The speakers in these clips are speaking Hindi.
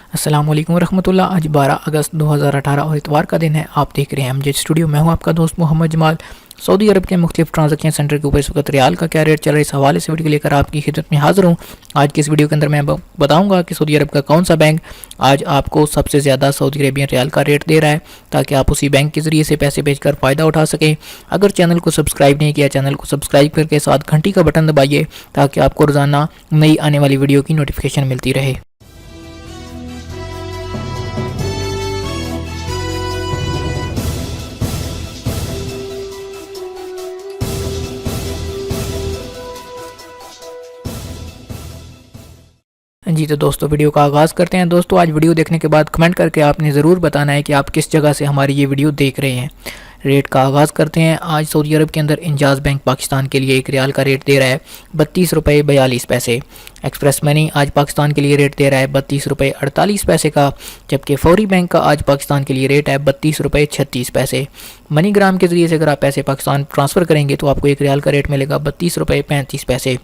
अस्सलाम वालेकुम रहमतुल्लाह। आज 12 अगस्त 2018 और इतवार का दिन है। आप देख रहे हैं एमजे स्टूडियो। मैं हूं आपका दोस्त मोहम्मद जमाल। सऊदी अरब के मुख्तलिफ ट्रांजैक्शन सेंटर के ऊपर इस वक्त रियाल का क्या रेट चल रहा है, इस हवाले से वीडियो लेकर आपकी खिदमत में हाजिर हूं। आज की इस वीडियो के अंदर मैं बताऊंगा कि सऊदी अरब का कौन सा बैंक आज आपको सबसे ज़्यादा सऊदी अरेबियन रियाल का रेट दे रहा है, ताकि आप उसी बैंक के ज़रिए से पैसे भेजकर फ़ायदा उठा सकें। अगर चैनल को सब्सक्राइब नहीं किया, चैनल को सब्सक्राइब करके साथ घंटी का बटन दबाइए, ताकि आपको रोज़ाना नई आने वाली वीडियो की नोटिफिकेशन मिलती रहे। जी तो दोस्तों, वीडियो का आगाज़ करते हैं। दोस्तों, आज वीडियो देखने के बाद कमेंट करके आपने ज़रूर बताना है कि आप किस जगह से हमारी ये वीडियो देख रहे हैं। रेट का आगाज़ करते हैं। आज सऊदी अरब के अंदर इंजाज़ बैंक पाकिस्तान के लिए एक रियाल का रेट दे रहा है 32 रुपये 42 पैसे। एक्सप्रेस मनी आज पाकिस्तान के लिए रेट दे रहा है 32 रुपये 48 पैसे का, जबकि फौरी बैंक का आज पाकिस्तान के लिए रेट है 32 रुपये 36 पैसे। मनीग्राम के ज़रिए से अगर आप पैसे पाकिस्तान ट्रांसफ़र करेंगे तो आपको एक रियाल का रेट मिलेगा 32 रुपये 35 पैसे।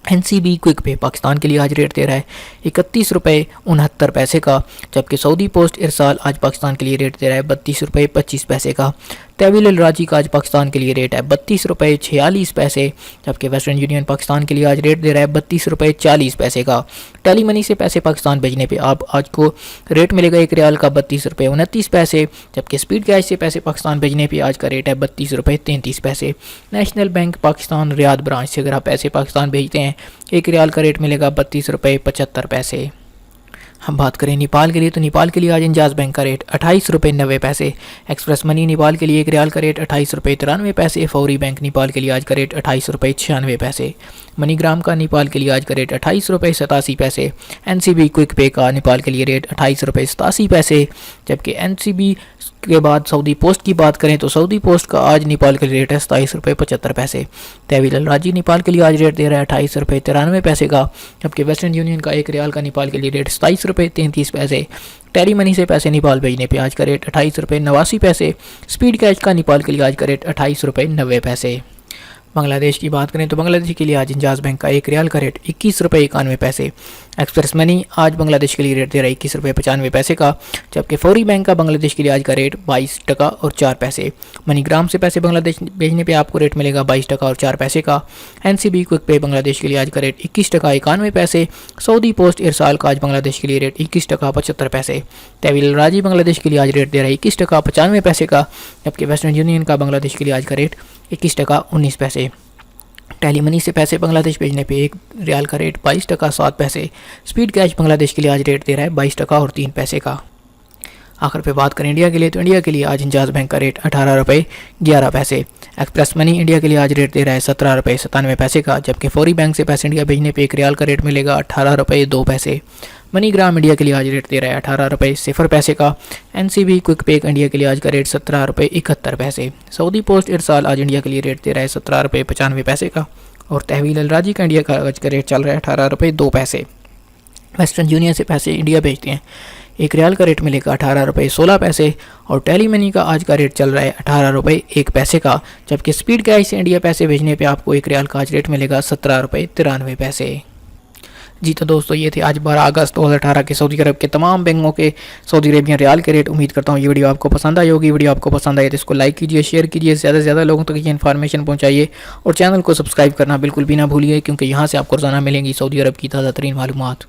NCB क्विक पे पाकिस्तान के लिए आज रेट दे रहा है 31 रुपये 69 पैसे का, जबकि सऊदी पोस्ट इरसाल आज पाकिस्तान के लिए रेट दे रहा है 32 रुपये 25 पैसे का। तहवील अल राजी का आज पाकिस्तान के लिए रेट है 32 रुपये 46 पैसे, जबकि वेस्टर्न यूनियन पाकिस्तान के लिए आज रेट दे रहा है 32 रुपये 40 पैसे का। टेली मनी से पैसे पाकिस्तान भेजने पे आप आज को रेट मिलेगा एक रियाल का 32 रुपये 29 पैसे, जबकि स्पीड कैश से पैसे पाकिस्तान भेजने पे आज का रेट है 32 रुपये 33 पैसे। National bank Pakistan Riyadh branch से अगर आप पैसे पाकिस्तान भेजते हैं, एक रियाल का रेट मिलेगा 32 रुपये 75 पैसे। हम बात करें नेपाल के लिए, तो नेपाल के लिए आज इंजाज़ बैंक का रेट 28 रुपये 90 पैसे। एक्सप्रेस मनी नेपाल के लिए एक रियाल का रेट 28 रुपये 93 पैसे। फौरी बैंक नेपाल के लिए आज का रेट 28 रुपये 96 पैसे। मनीग्राम का नेपाल के लिए आज का रेट 28 रुपये 87 पैसे। NCB क्विक पे का नेपाल के लिए रेट 28 रुपये 87 पैसे, जबकि NCB के बाद सऊदी पोस्ट की बात करें तो सऊदी पोस्ट का आज नेपाल के लिए रेट है 27 रुपये 75 पैसे। तहवील अल राजी नेपाल के लिए आज रेट दे रहा है 28 रुपये 93 पैसे का, जबकि वेस्टर्न यूनियन का एक रियाल का नेपाल के लिए रेट 27 रुपये 33 पैसे। टेली मनी से पैसे नेपाल भेजने पे आज का रेट 28 रुपये 89 पैसे। स्पीड कैश का नेपाल के लिए आज का रेट 28 रुपये 90 पैसे। बांग्लादेश की बात करें तो बांग्लादेश के लिए आज इंजाज़ बैंक का एक रियाल का रेट 21 रुपये 91 पैसे। एक्सप्रेस मनी आज बांग्लादेश के लिए रेट दे रहा है 21 रुपये 95 पैसे का, जबकि फौरी बैंक का बांग्लादेश के लिए आज का रेट 22 टका और 4 पैसे। मनीग्राम से पैसे बांग्लादेश भेजने पे आपको रेट मिलेगा 22 टका और 4 पैसे का। NCB क्विक पे बांग्लादेश के लिए आज का रेट 21 टका 91 पैसे। सऊदी पोस्ट इरसाल का आज बांग्लादेश के लिए रेट 21 टका 75 पैसे। तहवील राजी बांग्लादेश के लिए आज रेट दे रहा है 21 टका 95 पैसे का, जबकि वेस्टर्न यूनियन का बांग्लादेश के लिए आज का रेट 21 टका 19 पैसे। टेली मनी से पैसे बांग्लादेश भेजने पे एक रियाल का रेट 22 टका 7 पैसे। स्पीड कैश बांग्लादेश के लिए आज रेट दे रहा है 22 टका और 3 पैसे का। आखिर पे बात करें इंडिया के लिए, तो इंडिया के लिए आज इंजाज़ बैंक का रेट 18 रुपये 11 पैसे। एक्सप्रेस मनी इंडिया के लिए आज रेट दे रहा है 17 रुपये 97 पैसे का, जबकि फौरी बैंक से पैसे इंडिया भेजने पे एक रियाल का रेट मिलेगा 18 रुपये 2 पैसे। मनीग्राम इंडिया के लिए आज रेट दे रहा है 18 रुपये 0 पैसे का। NCB क्विक पे इंडिया के लिए आज का रेट 17 रुपये 71 पैसे। सऊदी पोस्ट इरसाल आज इंडिया के लिए रेट दे रहा है 17 रुपये 95 पैसे का, और तहवील अल राजी का इंडिया का आज का रेट चल रहा है 18 रुपये 2 पैसे। वेस्टर्न यूनियन से पैसे इंडिया भेजते हैं, एक रियाल का रेट मिलेगा 18 रुपये 16 पैसे, और टेली मनी का आज का रेट चल रहा है 18 रुपये 1 पैसे का, जबकि स्पीड कैश से इंडिया पैसे भेजने पे आपको एक रियाल का आज रेट मिलेगा 17 रुपये 93 पैसे। जी तो दोस्तों, ये थे आज 12 अगस्त 2018 के सऊदी अरब के तमाम बैंकों के सऊदी अरेबियन रियाल के रेट। उम्मीद करता हूँ ये वीडियो आपको पसंद आई होगी। वीडियो आपको पसंद आई तो इसको लाइक कीजिए, शेयर कीजिए, ज़्यादा से ज़्यादा लोगों तक ये इन्फॉर्मेशन पहुँचाइए, और चैनल को सब्सक्राइब करना बिल्कुल भी ना भूलिए, क्योंकि यहाँ से आपको रोज़ाना मिलेंगी सऊदी अरब की ताज़ा तरीन मालूमात।